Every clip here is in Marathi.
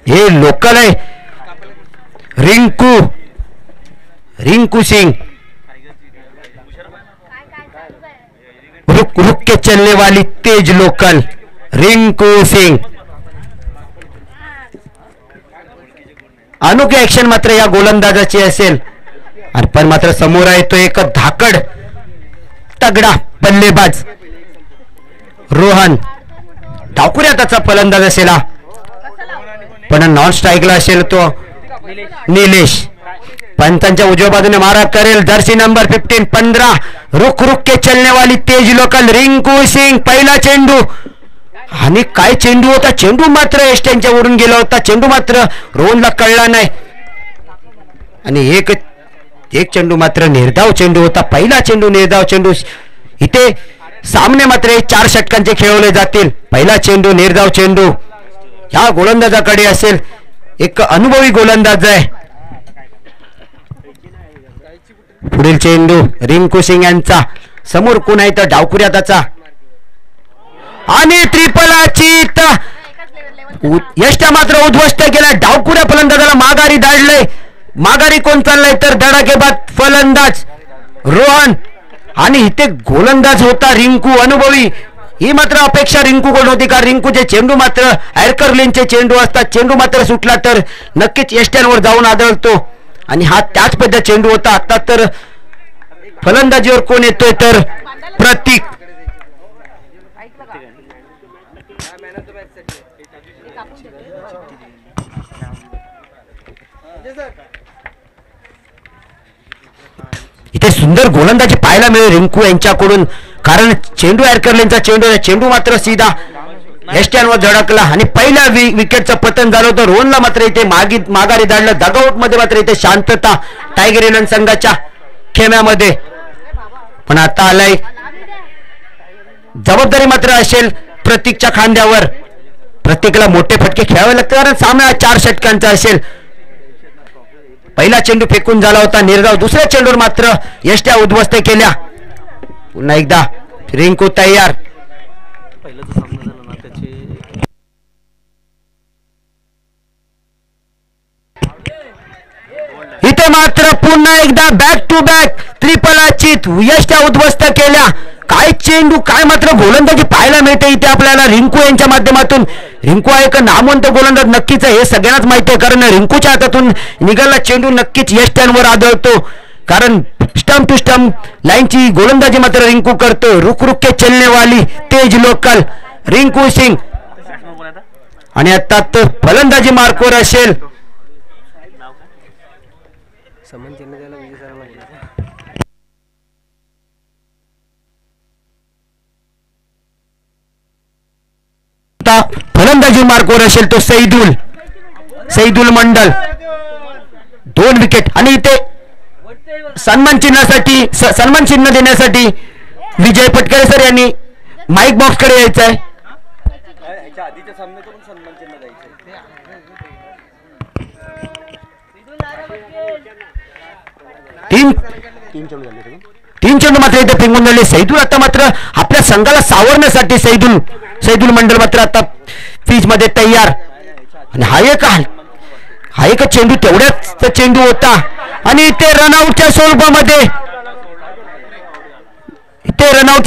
हे लोकल आहे रिंकू सिंग, रुक के चलने वाली तेज लोकल रिंकू सिंग. अनोखी ऍक्शन मात्र या गोलंदाजाची असेल. आणि पण मात्र समोर आहे तो एक धाकड तगडा बल्लेबाज रोहन. डावकुऱ्या त्याचा फलंदाज असेल, पण नॉन स्ट्राईकला असेल तो निलेश. पंचांच्या उजव्या बाजूने मारा करेल जर्सी नंबर 15 15. रुक के चलने वाली तेज लोकल रिंकू सिंग. पहिला चेंडू, आणि काय चेंडू होता. चेंडू मात्र एस्ट्यांच्या ओढून गेला होता. चेंडू मात्र रोहनला कळला नाही. आणि एक चेंडू मात्र निर्धाव चेंडू होता. पहिला चेंडू निर्धाव चेंडू. इथे सामने मात्र 4 षटकांचे खेळवले जातील. पहिला चेंडू निर्धाव चेंडू. ह्या गोलंदाजाकडे असेल एक अनुभवी गोलंदाज आहे. पुढील चेंडू रिंकू सिंग यांचा. समोर कोण आहे तर डावकुऱ्या त्याचा. आणि त्रिपलाची यष्टा मात्र उद्ध्वस्त केला. डावकुऱ्या फलंदाजाला माघारी धाडलंय. माघारी कोण चाललंय तर धडाकेबाद फलंदाज रोहन. आणि इथे गोलंदाज होता रिंकू अनुभवी. ही मात्र अपेक्षा रिंकूकडून होती, कारण रिंकूचे चेंडू मात्र ॲरकरलिनचे चेंडू असतात. चेंडू मात्र सुटला तर नक्कीच यष्ट्यांवर जाऊन आदळतो, आणि हा त्याच पद्धत चेंडू होता. आता तर फलंदाजीवर कोण येतोय तर प्रतीक. इथे सुंदर गोलंदाजी पाहायला मिळेल रिंकू यांच्याकडून, कारण चेंडू ॲरकरलिनचा चेंडू मात्र सीधा यष्ट्यांवर धडकला. आणि पहिल्या विकेटचं पतन झालं होतं. रोहनला मात्र इथे माघारी धाडलं. डगआउट मध्ये मात्र इथे शांतता टायगर इलेव्हन संघाच्या खेम्यामध्ये. पण आता आलाय जबाबदारी मात्र असेल प्रतीकच्या खांद्यावर. प्रत्येकाला मोठे फटके खेळावे लागतात, कारण सामना 4 षटकांचा असेल. पहिला चेंडू फेकून झाला होता निर्धाव. दुसऱ्या चेंडूवर मात्र यष्ट्या उद्ध्वस्त केल्या. पुन्हा एकदा रिंकू तयार. इथे मात्र पुन्हा एकदा बॅक टू बॅक त्रिपलाचित यष्ट्या उद्ध्वस्त केल्या. काय चेंडू, काय मात्र गोलंदाजी पाहायला मिळते इथे आपल्याला रिंकू यांच्या माध्यमातून. रिंकू हा एक नामवंत गोलंदाज नक्कीच आहे, हे सगळ्यांनाच माहिती आहे, कारण रिंकूच्या हातातून निघाला चेंडू नक्कीच यष्ट्यांवर आदळतो. कारण स्टंप टू स्टंप लाईनची गोलंदाजी मात्र रिंकू करतो. रुक के चलने वाली तेज लोकल रिंकू सिंग. आणि आता तो फलंदाजी मार्कवर असेल फलंदाजी मार्कवर असेल तो सैदुल मंडल. 2 विकेट. आणि इथे सन्मान चिन्ह देण्यासाठी विजय पटकरे सर यांनी माईक बॉक्स कडे यायचं आहे. तीन चेंडू मात्र इथे फेकून झाले. सैदुल आता मात्र आपल्या संघाला सावरण्यासाठी सैदुल मंडल मात्र आता पिच मध्ये तयार. आणि हा एक चेंडू तेवढ्याच चेंडू होता. आणि इथे रनआउटच्या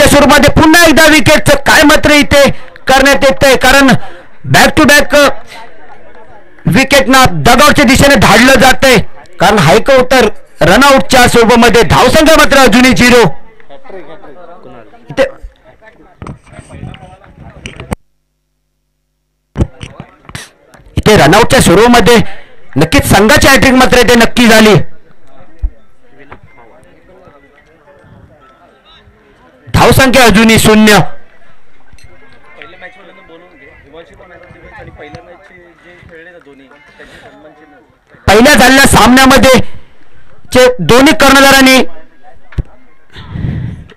स्वरूपामध्ये पुन्हा एकदा विकेटचं काय मात्र इथे करण्यात येतंय, कारण बॅक टू बॅक विकेटना डगआउटच्या दिशेने धाडलं जातंय. कारण हायक उत्तर रनआउटच्या स्वरूपामध्ये धावसंख्या मात्र अजूनही 0. इथे रनआउटच्या स्वरूपामध्ये नक्कीच संघाची हॅट्रिक मात्र इथे नक्की झाली. धावसंख्या अजूनही 0. पहिल्या झालेल्या सामन्यामध्ये दोन्ही कर्णधारांनी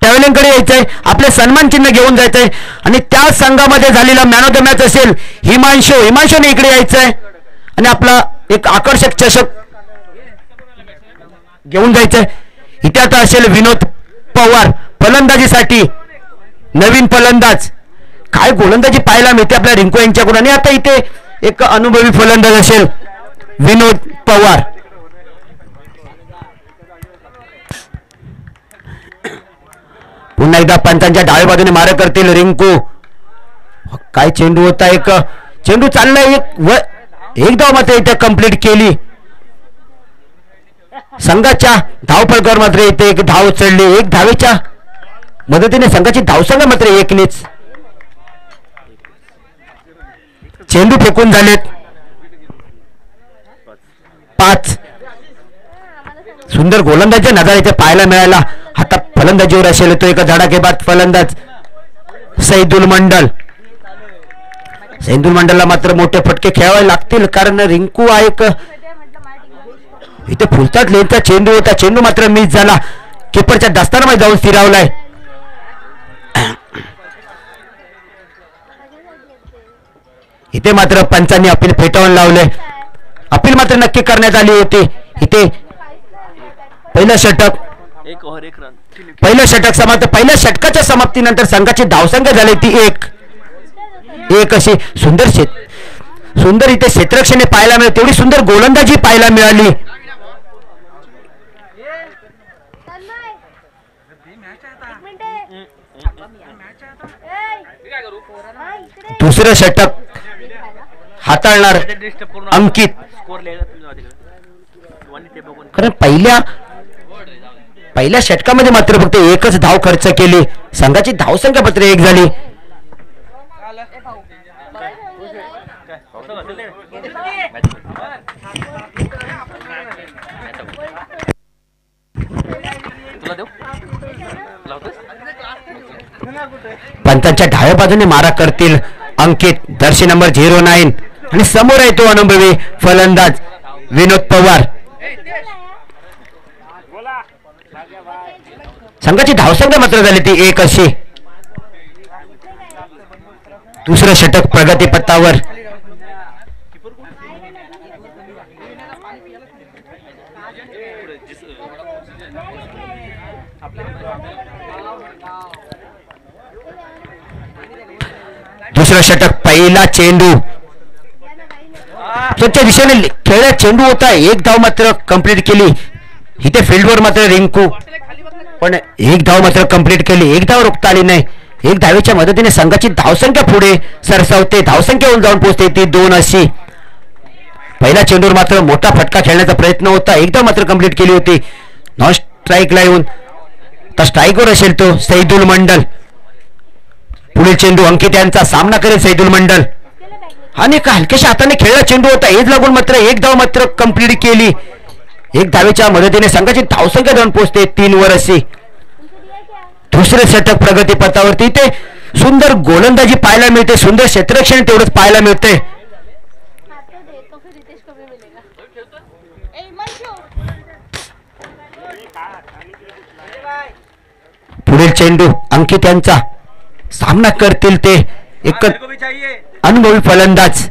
ट्रॅव्हलिंगकडे यायचंय, आपले सन्मान चिन्ह घेऊन जायचंय. आणि त्या संघामध्ये झालेला मॅन ऑफ द मॅच असेल हिमांशूने इकडे यायचंय आणि आपला एक आकर्षक चषक घेऊन जायचंय. इथे आता असेल विनोद पवार फलंदाजीसाठी, नवीन फलंदाज. काय गोलंदाजी पाहायला मिळते आपल्या रिंकू यांच्याकडून. आणि आता इथे एक अनुभवी फलंदाज असेल विनोद पवार. पुन्हा एकदा पंचांच्या डाव्या बाजूने मारा करतील रिंकू. काय चेंडू होता, एक चेंडू चाललाय, एक धाव मात्र इथे कंप्लीट केली. संघाच्या धावफलकावर मात्र इथे एक धाव चढली. एक धावेच्या मदतीने संघाची धावसंख्या मात्र एकनेच. चेंडू फेकून झालेत 5. सुंदर गोलंदाजी नजारा इथे पाहायला मिळाला. आता फलंदाजीवर असेल तो एक धडाकेबाद फलंदाज सैदुल मंडल. सैदुल मंडलला मात्र मोठे फटके खेळावे लागतील, कारण रिंकू हा एक इथे फुलतात लेनचा चेंडू होता. चेंडू मात्र मिस झाला. किपरच्या दस्तानामध्ये जाऊन स्थिरावलाय. इथे मात्र पंचांनी अपील फेटाळून लावले. अपील मात्र नक्की करण्यात आली होती. इथे पहिलं षटक समाप्त. पहिल्या षटकाच्या समाप्तीनंतर संघाची धावसंख्या झाली ती 1. अशी सुंदर इथे क्षेत्ररक्षणे पाहायला मिळाली. तेवढी सुंदर गोलंदाजी पाहायला मिळाली. दुसरं षटक हाताळणार अंकित. कारण पहिल्या षटकामध्ये मात्र फक्त एकच धाव खर्च केली. संघाची धावसंख्या मात्र 1 झाली. पंचांच्या डाव्या बाजूने मारा करतील अंकित, जर्सी नंबर 09. आणि समोर आहे तो अनुभवी फलंदाज विनोद पवार. संघाची धावसंख्या मात्र झाली ती 1 अशी. दुसरं षटक प्रगतीपथावर. दुसरं षटक. पहिला चेंडू स्वच्छ दिशेने खेळला चेंडू होता. 1 धाव मात्र कंप्लीट केली. इथे फील्डवर मात्र रिंकू, पण 1 धाव मात्र कंप्लीट केली. 1 धाव रोखता आली नाही. 1 धावेच्या मदतीने संघाची धावसंख्या पुढे सरसावते. धावसंख्येवरून जाऊन पोहोचते ती 2 अशी. पहिल्या चेंडूवर मात्र मोठा फटका खेळण्याचा प्रयत्न होता. 1 धाव मात्र कंप्लीट केली होती. नॉन स्ट्राईकला येऊन तर स्ट्राईकवर असेल तो सैदुल मंडल. पुढील चेंडू अंकित यांचा सामना करेल सैदुल मंडल. आणि हलक्याशा हाताने खेळला चेंडू होता. एज लागून मात्र 1 धाव मात्र कंप्लीट केली. 1 धावेच्या मदतीने संघाची धावसंख्या जाऊन पोहोचते 3 वर अशी. दुसरे षटक प्रगतीपथावरती. ते सुंदर गोलंदाजी पाहायला मिळते. सुंदर क्षेत्ररक्षण तेवढंच पाहायला मिळते. पुढील चेंडू अंकित यांचा सामना करतील ते एक अनुभवी फलंदाज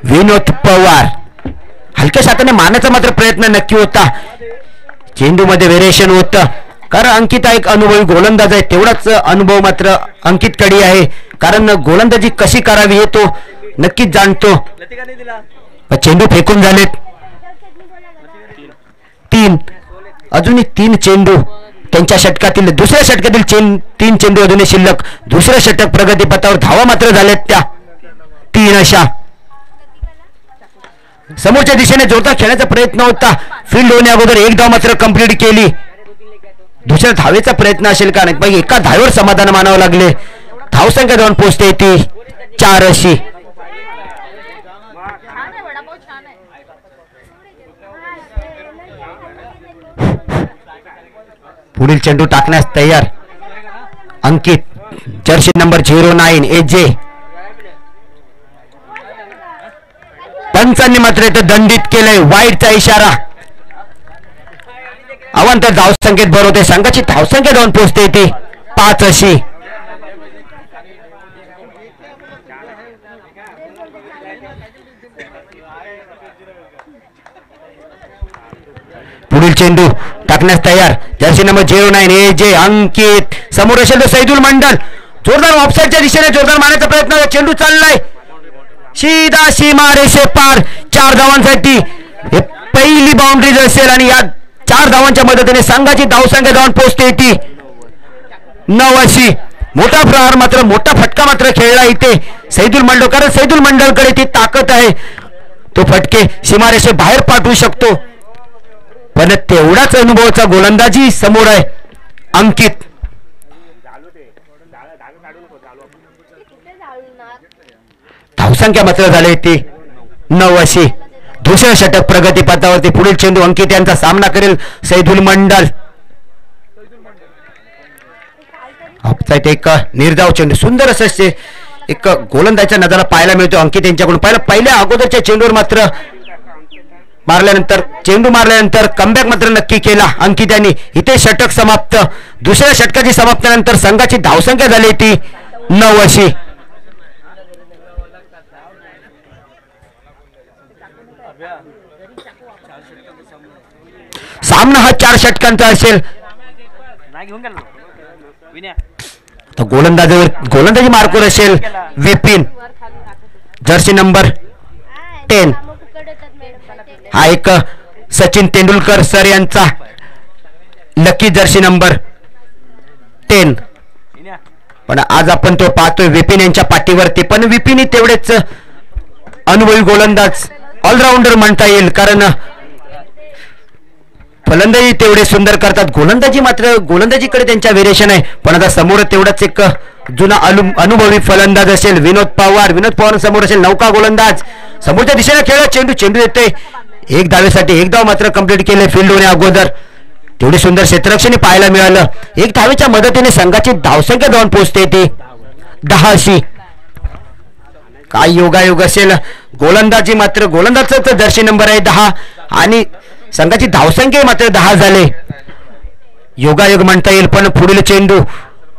विनोद पवार. हलक्या हाताने मारण्याचा मात्र प्रयत्न नक्की होता. चेंडू मध्ये व्हेरिएशन होतं, कारण अंकित एक अनुभवी गोलंदाज आहे. तेवढाच अनुभव मात्र अंकितकडे आहे, कारण गोलंदाजी कशी करावी हे तो नक्कीच जाणतो. चेंडू फेकून झालेत 3. अजूनही 3 चेंडू त्यांच्या षटकातील. दुसऱ्या षटकातील 3 चेंडू अजूनही शिल्लक. दुसरं षटक प्रगतीपथावर. धावा मात्र झाल्यात त्या 3 अशा. समोरच्या दिशेने जोरदार खेळण्याचा प्रयत्न होता. फील्ड होण्या अगोदर 1 धाव मात्र कंप्लीट केली. दुसऱ्या धावेचा प्रयत्न असेल का नाही, पण एका धावेवर समाधान मानावं लागले. धावसंख्या जाऊन पोहोचते ती 4 अशी. पुढील चेंडू टाकण्यास तयार अंकित, जर्सी नंबर 09 AJ. पंचांनी मात्र इथं दंडित केलंय. वाईटचा इशारा. अवांतर धावसंख्येत भर होते. संघाची धावसंख्या जाऊन पोहोचते ती 5 अशी. पुढील चेंडू टाकण्यास तयार जर्सी नंबर 09 AJ अंकित. समोर असेल तो सैदुल मंडल. जोरदार ऑफसाईडच्या दिशेने जोरदार मारण्याचा प्रयत्न. चेंडू चाललाय सीधा सीमा रेषे पार 4 धावांसाठी हे पहिली बाउंड्री असेल आणि या 4 धावांच्या मदतीने संघाची धावसंख्या धावून पोहोचते ती 9 अशी. मोठा प्रहार मात्र मोठा फटका मात्र खेळला इथे सैदुल मंडल, कारण सैदुल मंडलकडे ती ताकद आहे, तो फटके सीमारेषे बाहेर पाठवू शकतो. पण तेवढाच अनुभवाचा गोलंदाजी समोर आहे अंकित. धावसंख्या मात्र झाली ती 9 अशी. दुसऱ्या षटक प्रगतीपथावरती. पुढील चेंडू अंकित यांचा सामना करेल सैदुल मंडल. ऑफसाईड एक निर्धाव चेंडू, सुंदर असं एक गोलंदाजच्या नजारा पाहायला मिळतो अंकित यांच्याकडून. पहिल्या अगोदरच्या चेंडूवर मात्र मारल्यानंतर चेंडू मारल्यानंतर कमबॅक मात्र नक्की केला अंकित यांनी. इथे षटक समाप्त. दुसऱ्या षटकाची समाप्तीनंतर संघाची धावसंख्या झाली ती 9 अशी. सामना हा 4 षटकांचा असेल. गोलंदाजी मार्कवर असेल विपिन, जर्सी नंबर 10. हा एक सचिन तेंडुलकर सर यांचा लकी जर्सी नंबर 10. पण आज आपण तो पाहतोय विपिन यांच्या पाठीवरती. पण विपिन ही तेवढेच अनुभवी गोलंदाज, ऑलराऊंडर म्हणता येईल, कारण फलंदाजी तेवढे सुंदर करतात. गोलंदाजीकडे त्यांच्या व्हेरिएशन आहे. पण आता समोर तेवढाच एक जुना अनुभवी फलंदाज असेल विनोद पवार समोर असेल नौका गोलंदाज. समोरच्या दिशेने खेळला चेंडू येते 1 धावेसाठी. 1 धाव मात्र कंप्लीट केले फील्ड होण्या अगोदर. तेवढी सुंदर क्षेत्ररक्षण पाहायला मिळालं. 1 धावेच्या मदतीने संघाची धावसंख्या धावून पोहोचते ती 10 अशी. काय योगायोग असेल. गोलंदाजी मात्र गोलंदाजाचा जर्सी नंबर आहे 10 आणि संघाची धावसंख्या मात्र 10 झाले. योगायोग म्हणता येईल. पण पुढील चेंडू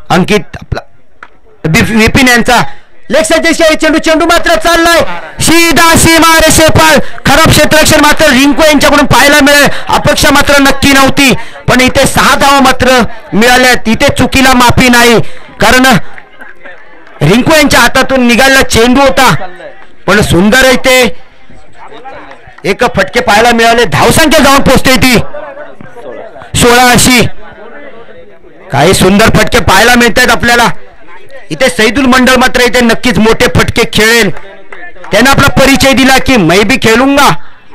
अंकित आपला विपिन यांचा लेग साईडचे चेंडू मात्र चाललाय सीधा सीमा रेषे पार. खराब क्षेत्ररक्षण मात्र रिंकू यांच्याकडून पाहायला मिळेल. अपेक्षा मात्र नक्की नव्हती. पण इथे 6 धावा मात्र मिळाल्यात. इथे चुकीला माफी नाही, कारण रिंकू यांच्या हातातून निघालेला चेंडू होता. पण सुंदर इथे एक फटके पाहायला मिळाले. धावसंख्या जाऊन पोहोचते ती 16 अशी. काही सुंदर फटके पाहायला मिळतात आपल्याला इथे. सैदुल मंडल मात्र इथे नक्कीच मोठे फटके खेळेल. त्याने आपला परिचय दिला की मैं भी खेळूंगा,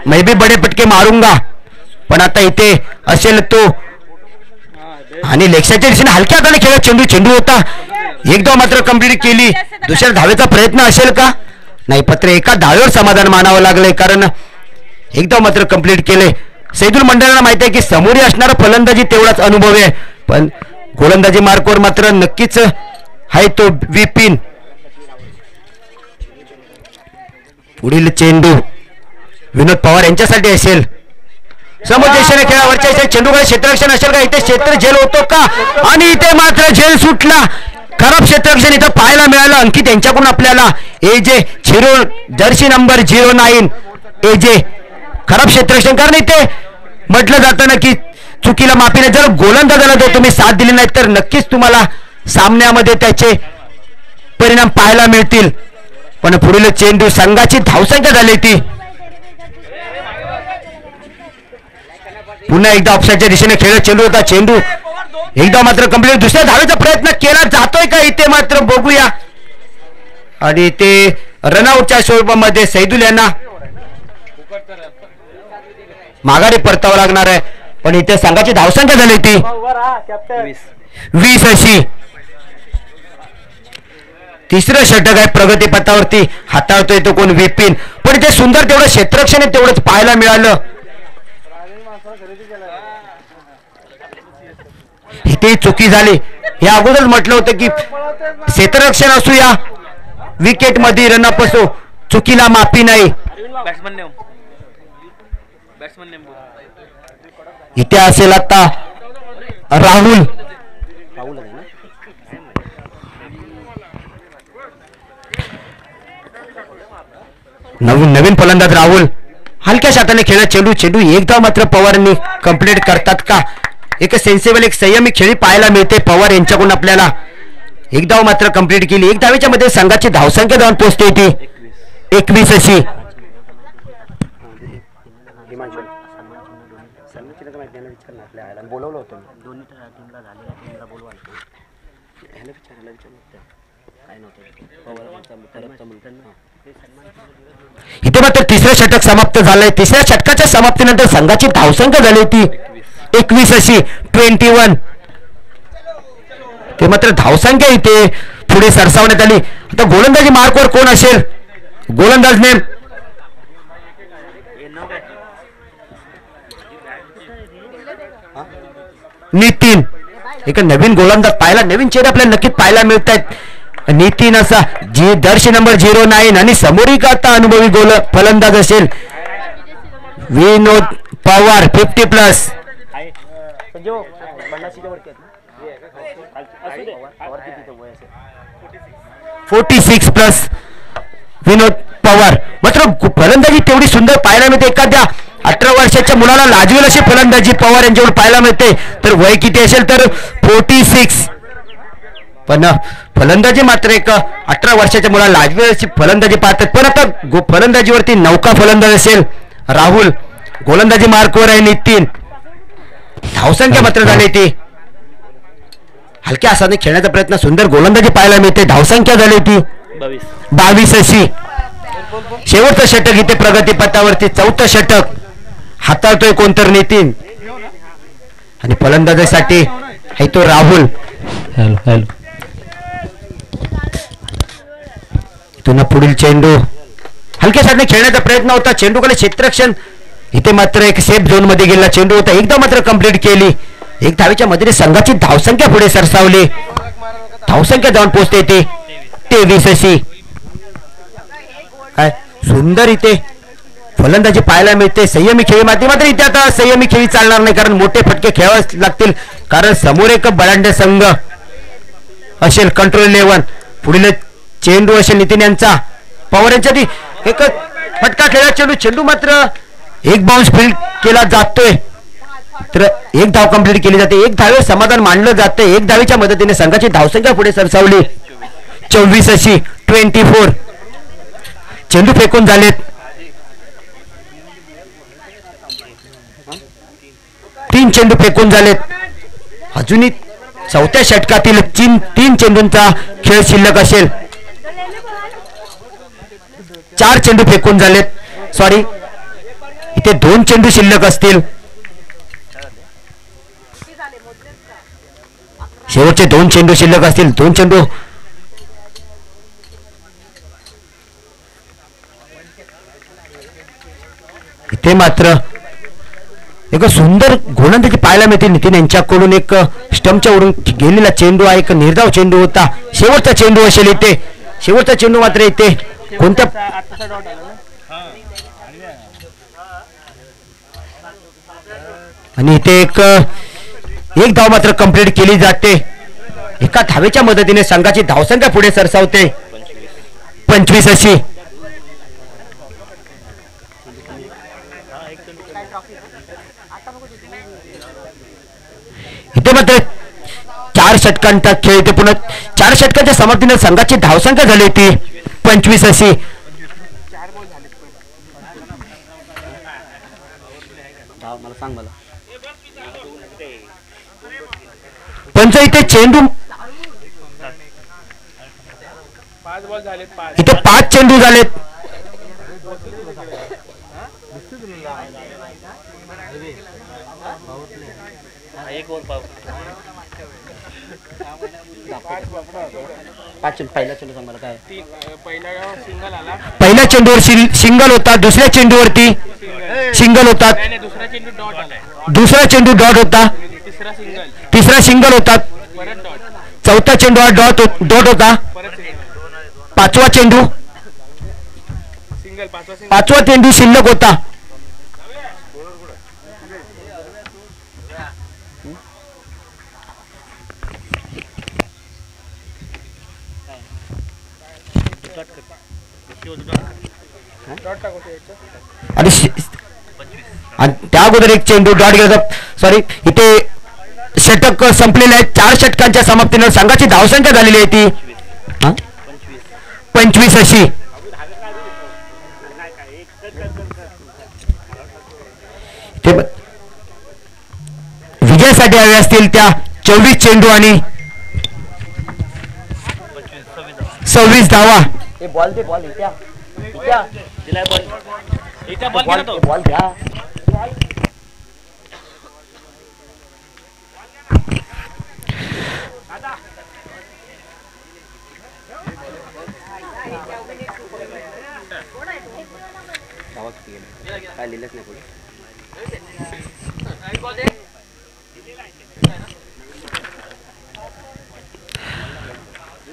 मैं भी बडे फटके मारूंगा. पण आता इथे असेल तो आणि लेक्साच्या दिशेने हलक्या हाताने खेळत चेंडू होता. 1 धाव मात्र कंप्लीट केली. दुसऱ्या धावेचा प्रयत्न असेल का? नाही, पत्र एका धावेवर समाधान मानावं लागलंय, कारण 1 धाव मात्र कंप्लीट केले. सैदुल मंडळाला माहिती आहे की समोर असणारा फलंदाजी तेवढाच अनुभव आहे. पण गोलंदाजी मार्कवर मात्र नक्कीच आहे तो विपिन. पुढील चेंडू विनोद पवार यांच्यासाठी असेल. समोर दिशेने खेळावरच्या चेंडूकडे क्षेत्ररक्षण असेल का? इथे क्षेत्र झेल होतो का? आणि इथे मात्र झेल सुटला. खराब क्षेत्ररक्षण इथं पाहायला मिळालं अंकित यांच्याकडून आपल्याला. एजे जर्सी नंबर 09 एजे खराब क्षेत्ररक्षण. कारण इथे म्हटलं जातं ना की चुकीला माफी नाही. जर गोलंदाजाला जर तुम्ही साथ दिली नाही तर नक्कीच तुम्हाला सामन्यामध्ये त्याचे परिणाम पाहायला मिळतील. पण पुढील चेंडू संघाची धावसंख्या झाली ती पुन्हा एकदा ऑफसाईडच्या दिशेने खेळत चेंडू होता. चेंडू एकदा मात्र कंप्लीट. दुसऱ्या धावेचा प्रयत्न केला जातोय का? इथे मात्र बघूया. आणि ते रनआउटच्या स्वरूपामध्ये सैदुल यांना माघारी परतावं लागणार आहे. पण इथे संघाची धावसंख्या झाली ती 20 अशी. तिसरं षटक आहे प्रगतीपथावरती. हाताळतोय तो कोण? विपिन. पण इथे सुंदर तेवढं क्षेत्ररक्षण आहे तेवढंच पाहायला मिळालं. इथे चुकी झाली. या अगोदर म्हटलं होतं की क्षेत्ररक्षण असू या विकेट मध्ये रनअप असो, चुकीला माफी नाही. इथे असेल आता राहुल. नवीन फलंदाज राहुल हलक्या शाताने खेळत चेंडू 1 धाव मात्र पवारांनी कंप्लीट करतात का? एक सेन्सिबल एक संयमी खेळी पाहायला मिळते पवार यांच्याकडून आपल्याला. 1 धाव मात्र कंप्लीट केली. 1 धावेच्या मध्ये संघाची धावसंख्या जाऊन पोहोचते ती 21 अशी. इथे मात्र तिसरं षटक समाप्त झालंय. तिसऱ्या षटकाच्या समाप्तीनंतर संघाची धावसंख्या झाली होती 21 अशी 21. ते मात्र धावसंख्या इथे पुढे सरसावण्यात आली. आता गोलंदाजी मार्कवर कोण असेल? गोलंदाज नेम नितीन. एक नवीन गोलंदाज पाहायला, नवीन चेहरे आपल्याला नक्कीच पाहायला मिळत आहेत. नितीन असा जर्सी नंबर 09 आणि समोर एक आता अनुभवी फलंदाज असेल विनोद पवार 50+. 46+ विनोद पवार. मात्र फलंदाजी तेवढी सुंदर पाहायला मिळते. एखाद्या 18 वर्षाच्या मुलाला लाजवेल अशी फलंदाजी पवार यांच्यावर पाहायला मिळते. तर वय किती असेल तर 46. पण फलंदाजी मात्र एक 18 वर्षाच्या मुलाला लाजवेल अशी फलंदाजी पाहतात. पण आता फलंदाजीवरती नौका फलंदाज असेल राहुल. गोलंदाजी मार्कवर आहे नितीन. धावसंख्या मात्र झाली ती हलक्या हाताने खेळण्याचा प्रयत्न, सुंदर गोलंदाजी पाहायला मिळते. धावसंख्या झाली ती 22 अशी. शेवटचं षटक इथे प्रगतीपथावरती, चौथं षटक हाताळतोय कोणतर नितीन आणि फलंदाजीसाठी आहे तो राहुल. इथून पुढील चेंडू हलक्या हाताने खेळण्याचा प्रयत्न होता. चेंडूकडे क्षेत्ररक्षण. इथे मात्र एक सेफ झोन मध्ये गेला चेंडू होता. एकदा मात्र कंप्लीट केली. एक धावेच्या मदतीने संघाची धावसंख्या पुढे सरसावली. धावसंख्या जाऊन पोहोचते ते 23 अशी. काय सुंदर इथे फलंदाजी पाहायला मिळते. संयमी खेळी मात्र इथे आता संयमी खेळी चालणार नाही, कारण मोठे फटके खेळावे लागतील. कारण समोर एक बलाढ्य संघ असेल कंट्रोल 11. पुढील चेंडू असेल नितीन यांचा. पवार यांच्या एक फटका खेळला चेंडू. चेंडू मात्र एक बाउन्स फील्ड केला जातोय. तर एक धाव कंप्लीट केली जाते. एक धावे समाधान मानलं जाते. एक धावेच्या मदतीने संघाची धावसंख्या पुढे सरसावली 24 अशी 24. चेंडू फेकून झालेत. 3 चेंडू फेकून झालेत. अजूनही चौथ्या षटकातील 3 चेंडूंचा खेळ शिल्लक असेल. 4 चेंडू फेकून झालेत. सॉरी, इथे 2 चेंडू शिल्लक असतील. शेवटचे 2 चेंडू शिल्लक असतील. 2 चेंडू इथे मात्र एक सुंदर गोलंदाजी पाहायला मिळते नितीन यांच्याकडून. एक स्टंपच्या वरून गेलेला चेंडू हा एक निर्धाव चेंडू होता. शेवटचा चेंडू असेल इथे. शेवटचा चेंडू मात्र इथे कोणत्या आणि इथे एक धाव मात्र कंप्लीट केली जाते. एका धावेच्या मदतीने संघाची धावसंख्या पुढे सरसावते 25 अशी. इथे मात्र 4 षटकांचा खेळ. इथे पुन्हा 4 षटकांच्या समाप्तीने संघाची धावसंख्या झाली होती 25 अशी. पंच इथे चेंडू इथे 5 चेंडू झालेत. पहिल्या चेंडूवर सिंगल होता. दुसऱ्या चेंडूवरती सिंगल होतात. दुसरा चेंडू डॉट होता. तिसरा सिंगल होतात. चौथा चेंडू हा डॉट होता. पाचवा चेंडू शिल्लक होता. आणि त्या अगोदर एक चेंडू डॉट गेला. सॉरी, इथे षटक संपलेले आहेत. 4 षटकांच्या समाप्तीनंतर संघाची धावसंख्या झालेली आहे ती 25 अशी. विजयासाठी हवे असतील त्या 24 चेंडू आणि 26 धावा.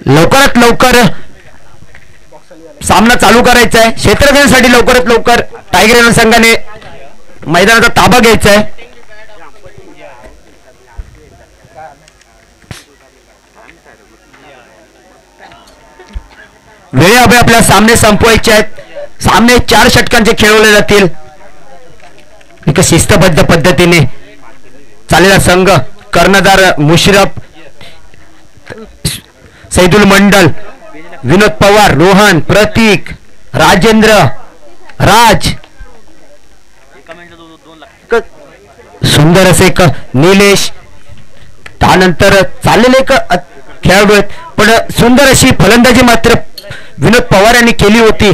लवकरात लवकर सामना चालू करायचा आहे. क्षेत्ररक्षणासाठी लवकरात लवकर टायगर एनर्जी संघाने मैदानाचा ताबा घ्यायचा आहे. वेळेअभावी आपल्या सामने संपवायचे आहेत. सामने 4 षटकांचे खेळवले जातील. एक शिस्तबद्ध पद्धतीने चाललेला संघ कर्णधार मुशरफ, सैदुल मंडल, विनोद पवार, रोहन, प्रतीक, राजेंद्र, राज, सुंदर असे एक निलेश, त्यानंतर चाललेले एक खेळाडू आहेत. पण सुंदर अशी फलंदाजी मात्र विनोद पवार यांनी केली होती.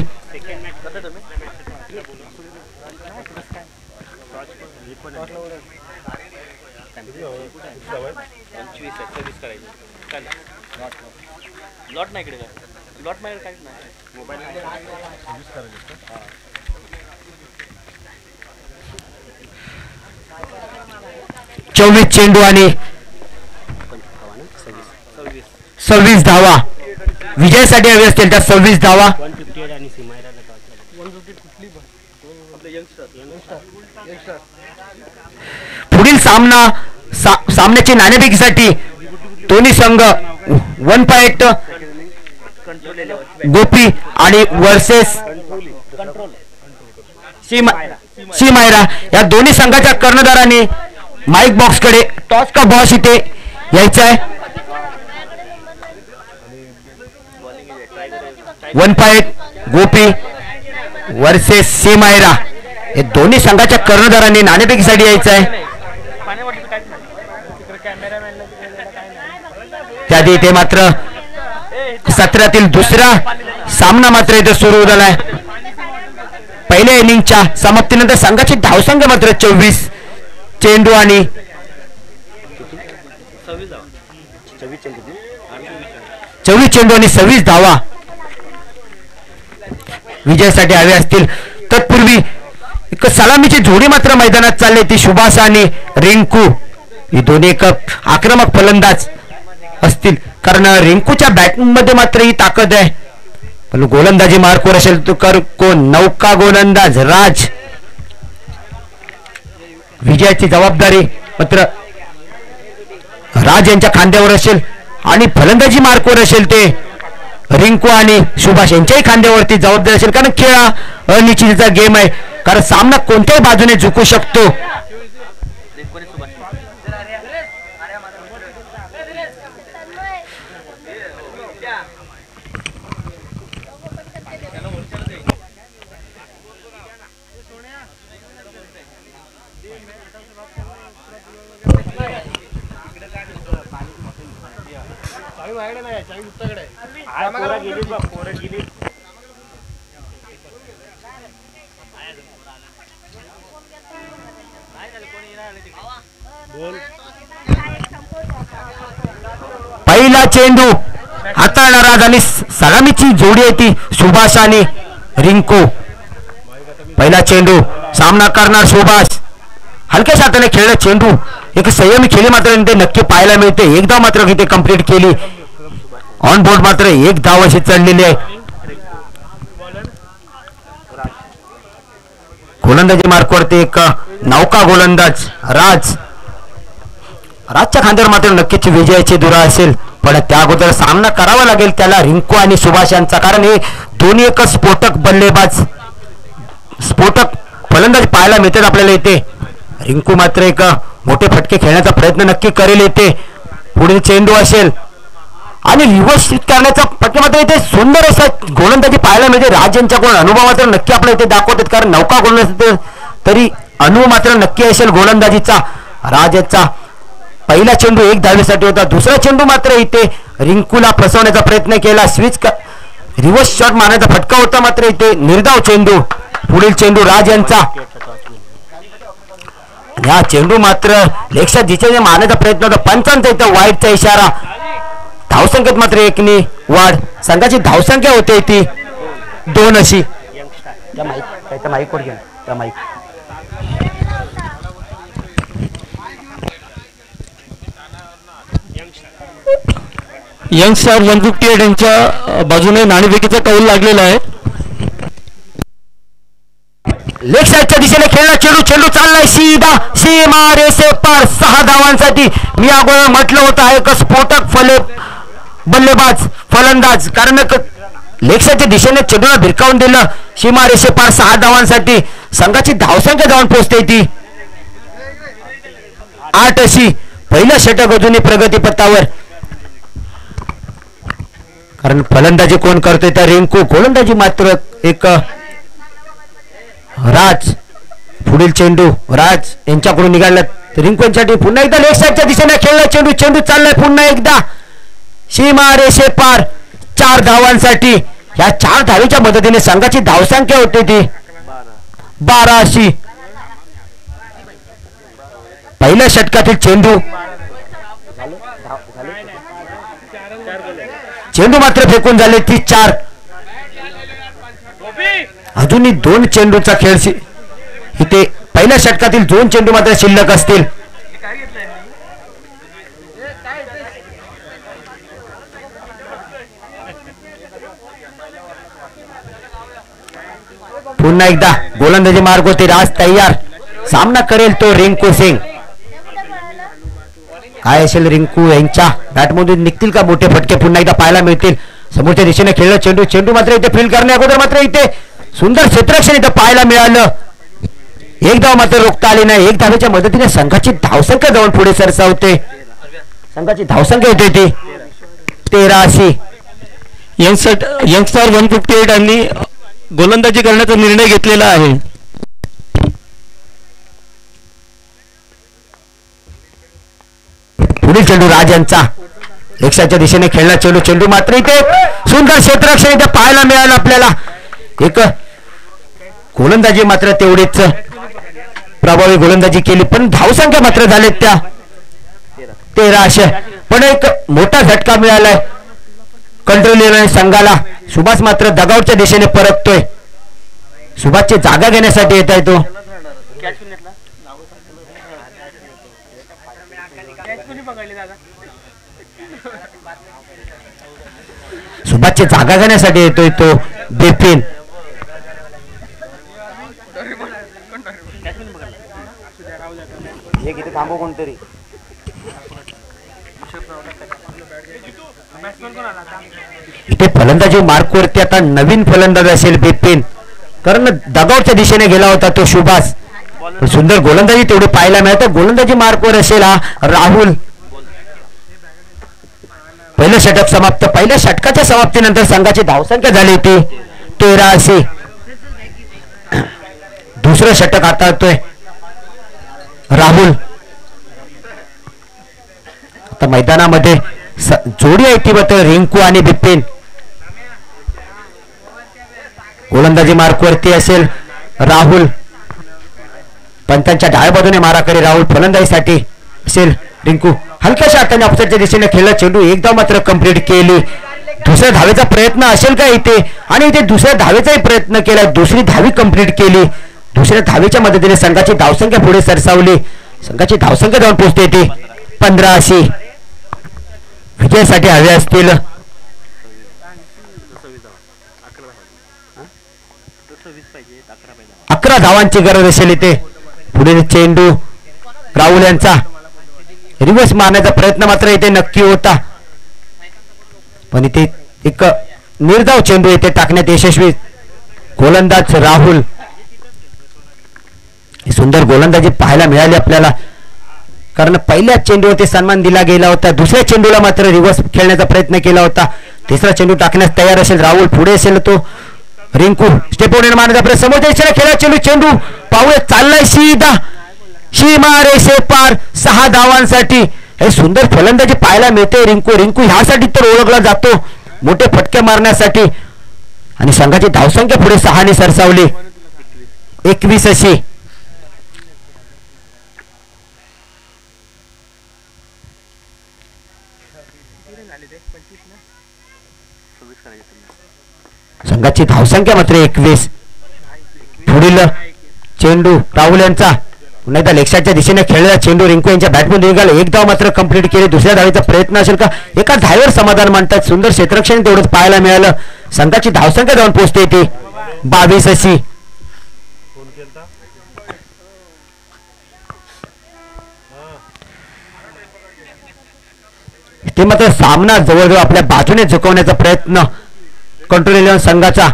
लॉट नाही इकडे काय लॉट नाही काहीच नाही मोबाईल 24 चेंडू आणि 26 धावा. विजयासाठी हवे असतील त्या 26 धावा. पुढील सामन्याची नाणेफेकीसाठी दोन्ही संघ 1 पॉइंट गोपी आणि वर्सेस सी मायरा या दोन्ही संघाच्या कर्णधारांनी माईक बॉक्स कडे टॉस का बॉस इथे यायचा आहे. 1 पॉइंट गोपी वर्सेस सी मायरा हे दोन्ही संघाच्या कर्णधारांनी नाणेफेकीसाठी यायचं आहे. त्याआधी इथे मात्र सत्रातील दुसरा सामना मात्र इथे सुरू झालाय. पहिल्या इनिंगच्या समाप्तीनंतर संघाची धावसंख्या मात्र 24 चेंडू आणि 26 धावा विजयासाठी हवे असतील. तत्पूर्वी एक सलामीची जोडी मात्र मैदानात चालली ती सुभाष आणि रिंकू ही दोन्ही एक आक्रमक फलंदाज असतील. कारण रिंकूच्या बॅटिंग मध्ये मात्र ही ताकद आहे. पण गोलंदाजी मार्कवर असेल तर कोण नौका गोलंदाज राज. विजयाची जबाबदारी मात्र राज यांच्या खांद्यावर असेल आणि फलंदाजी मार्कवर असेल ते रिंकू आणि सुभाष यांच्याही खांद्यावरती जबाबदारी असेल. कारण खेळ हा अनिश्चिततेचा गेम आहे. कारण सामना कोणत्याही बाजूने झुकू शकतो. पहिला चेंडू हाताळणारा आणि सलामीची जोडी आहे ती सुभाष आणि रिंकू. पहिला चेंडू सामना करणार सुभाष. हलक्या हाताने खेळला चेंडू एक संयमी खेळी मात्र ते नक्की पाहायला मिळते. एकदा मात्र इथे कंप्लीट केली. ऑन बोर्ड मात्र एक धाव अशी चढलेली आहे. गोलंदाजी मार्कवरती एक नौका गोलंदाज राजच्या खांद्यावर मात्र नक्कीच विजयाची धुरा असेल. पण त्या अगोदर सामना करावा लागेल त्याला रिंकू आणि सुभाष यांचा. कारण हे दोन्ही एक स्फोटक बल्लेबाज स्फोटक फलंदाज पाहायला मिळतात आपल्याला इथे. रिंकू मात्र एक मोठे फटके खेळण्याचा प्रयत्न नक्की करेल येते. पुढील चेंडू असेल आणि रिव्हर्स करण्याचा प्रयत्न मात्र इथे सुंदर असा गोलंदाजी पाहायला मिळते. राज यांच्याकडून अनुभव मात्र नक्की आपल्या इथे दाखवतात, कारण नौका गोलंदाज तरी अनुभव मात्र नक्की असेल गोलंदाजीचा. राज यांचा पहिला चेंडू 1 धावेसाठी होता. दुसरा चेंडू मात्र इथे रिंकूला फसवण्याचा प्रयत्न केला. रिव्हर्स शॉट मारण्याचा फटका होता, मात्र इथे निर्धाव चेंडू. पुढील चेंडू राज यांचा. या चेंडू मात्र लेगच्या दिशेने मारण्याचा प्रयत्न होता. पंचांचा इथं वाईटचा इशारा. धावसंख्येत मात्र 1ने वाढ. संघाची धावसंख्या होते ती 2 अशी. यंगस्टार 158 यांच्या बाजूने नाणेफेकीचा कौल लागलेला आहे. लेग साईडच्या दिशेने खेळला चेंडू चाललाय सीधा सीमा रेषे पार. 6 धावांसाठी. मी अगोदर म्हटलं होतं एक स्फोटक बल्लेबाज फलंदाज, कारण लेग साईडच्या दिशेने चेंडूला भिरकावून दिलं. सीमा रेषे पार 6 धावांसाठी. संघाची धावसंख्या जाऊन पोहोचते ती 8 अशी. पहिलं षटक अजूनही प्रगतीपथावर, कारण फलंदाजी कोण करतोय तर रिंकू. गोलंदाजी मात्र एक राज. पुढील चेंडू राज यांच्याकडून निघाला. रिंकू यांच्यासाठी पुन्हा एकदा लेग साईडच्या दिशेने खेळला चेंडू चाललाय पुन्हा एकदा सीमा रेषे पार. 4 धावांसाठी. या 4 धावेच्या मदतीने संघाची धावसंख्या होती ती 12 अशी. पहिल्या षटकातील चेंडू मात्र फेकून झाले ती 4. अजूनही 2 चेंडूचा खेळ इथे. पहिल्या षटकातील 2 चेंडू मात्र शिल्लक असतील. पुन्हा एकदा गोलंदाजी मार्ग होते. राज तयार. सामना करेल तो रिंकू सिंग. काय असेल रिंकू यांच्या बॅटमधून निघतील का मोठे फटके पुन्हा एकदा पाहायला मिळतील. समोरच्या दिशेने खेळलं चेंडू मात्र इथे फील्ड करण्या अगोदर मात्र इथे सुंदर क्षेत्ररक्षण इथं पाहायला मिळालं. 1 धाव मात्र रोखता आली नाही. 1 धावेच्या मदतीने संघाची धावसंख्या जाऊन पुढे सरसावते. संघाची धावसंख्या होते ती 13 अशी. यंगस्टार 158 यांनी गोलंदाजी करण्याचा निर्णय घेतलेला आहे. पुढील चेंडू राज यांचा. लेगच्या दिशेने खेळला चेंडू मात्र इथे सुंदर क्षेत्ररक्षण इथे पाहायला मिळालं आपल्याला. एक गोलंदाजी मात्र तेवढीच प्रभावी गोलंदाजी केली, पण धावसंख्या मात्र झालेत त्या 13 अशा. पण एक मोठा झटका मिळालाय कंट्रोल संघाला. सुभाष मात्र दगावच्या दिशेने परततोय. सुभाषची जागा घेण्यासाठी येत आहे तो. सुभाषची जागा घेण्यासाठी येतोय तो बिपिन. थांबव कोणतरी. इथे फलंदाजी मार्कवरती आता नवीन फलंदाज असेल बिपिन, कारण दगावच्या दिशेने गेला होता तो सुभाष. सुंदर गोलंदाजी तेवढे पाहायला मिळतं. गोलंदाजी मार्कवर असेल हा राहुल. पहिलं षटक समाप्त. पहिल्या षटकाच्या समाप्तीनंतर संघाची धावसंख्या झाली होती 13 अशी. दुसरं षटक हाताळतोय राहुल. आता मैदानामध्ये जोडी आहे ती मात्र रिंकू आणि बिपिन. गोलंदाजी मार्कवरती असेल राहुल. पंतांच्या डाव्या बाजूने माराकरी राहुल. फलंदाजीसाठी असेल रिंकू. हलक्याशा हाताने ऑफसाईडच्या दिशेने खेळला चेंडू. एकदा मात्र कंप्लीट केली. दुसऱ्या धावेचा प्रयत्न असेल का इथे, आणि इथे दुसऱ्या धावेचाही प्रयत्न केला. दुसरी धावी कंप्लीट केली. दुसऱ्या धावेच्या मदतीने संघाची धावसंख्या पुढे सरसावली. संघाची धावसंख्या जाऊन पोहोचते ती 15 अशी. विजयासाठी हवे असतील 11 धावांची गरज असेल इथे. पुढे चेंडू राहुल यांचा. रिव्हर्स मारण्याचा प्रयत्न मात्र इथे नक्की होता, पण इथे एक निर्धाव चेंडू इथे टाकण्यात यशस्वी गोलंदाज राहुल. सुंदर गोलंदाजी पाहायला मिळाली आपल्याला. कारण पहिल्या चेंडूवरती सन्मान दिला गेला होता. दुसऱ्या चेंडूला मात्र रिव्हर्स खेळण्याचा प्रयत्न केला होता. तिसरा चेंडू टाकण्यास तयार असेल राहुल, पुढे असेल तो रिंकू. स्टेपवर निर्माणाचा प्रयत्न, समोरच्या दिशेने खेळा चेंडू, चेंडू पाहूया चाललाय सीधा सीमा रेषे पार. 6 धावांसाठी हे सुंदर फलंदाजी पाहायला मिळते. रिंकू रिंकू ह्यासाठी तर ओळखला जातो, मोठे फटके मारण्यासाठी. आणि संघाची धावसंख्या पुढे 6 ने सरसावली, 21 अशी. संघाची धावसंख्या मात्र 21. पुढील चेंडू राहुल यांचा, पुन्हा एकदा लेगसाईडच्या दिशेने खेळलेला चेंडू रिंकू यांच्या बॅटमधून निघाला. एक धाव मात्र कंप्लीट केली. दुसऱ्या धावेचा प्रयत्न असेल का? एका धावेवर समाधान मानतात. सुंदर क्षेत्ररक्षण तेवढंच पाहायला मिळालं. संघाची धावसंख्या जाऊन पोहोचते ती 22 अशी. ते मात्र सामना जवळजवळ आपल्या बाजूने झुकवण्याचा प्रयत्न कंट्रोल 11 संघाचा.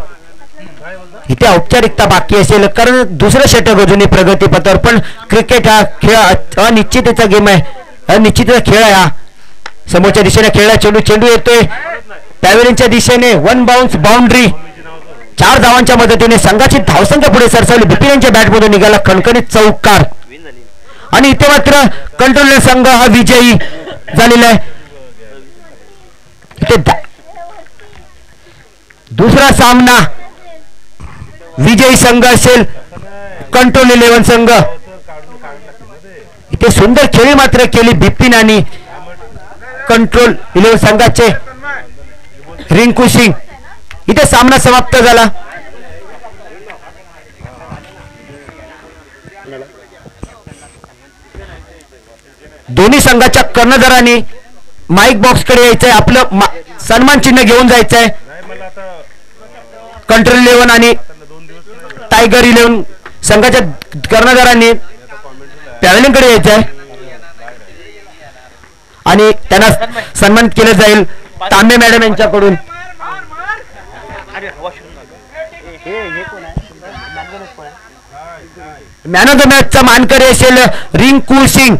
इथे औपचारिकता बाकी असेल कारण दुसरं षटक अजूनही प्रगतीपथावर. पण क्रिकेट हा खेळ अनिश्चिततेचा गेम आहे, अनिश्चिततेचा खेळ आहे हा. समोरच्या दिशेने खेळला चेंडू, चेंडू येतोय पॅव्हेलियनच्या दिशेने. 1 बाउन्स बाउंड्री. 4 धावांच्या मदतीने संघाची धावसंख्या पुढे सरसावली. बिपिन यांच्या बॅटमधून निघाला खणखणीत चौकार. आणि इथे मात्र कंट्रोल संघ हा विजयी झालेला आहे. दुसरा सामना विजयी संघ असेल कंट्रोल 11 संघ. इथे सुंदर खेळी मात्र केली बिपिन आणि कंट्रोल 11 संघाचे रिंकू सिंग. इथे सामना समाप्त झाला. दोन्ही संघाच्या कर्णधारांनी माईक बॉक्स कडे यायचंय, आपलं सन्मान चिन्ह घेऊन जायचंय. कंट्रोल 11 आणि टायगर 11 संघाच्या कर्णधारांनी पॅव्हेलियन कडे यायचंय आणि त्यांना सन्मानित केलं जाईल तांबे मॅडम यांच्याकडून. मॅन ऑफ द मॅचचा मानकरी असेल रिंकू सिंग.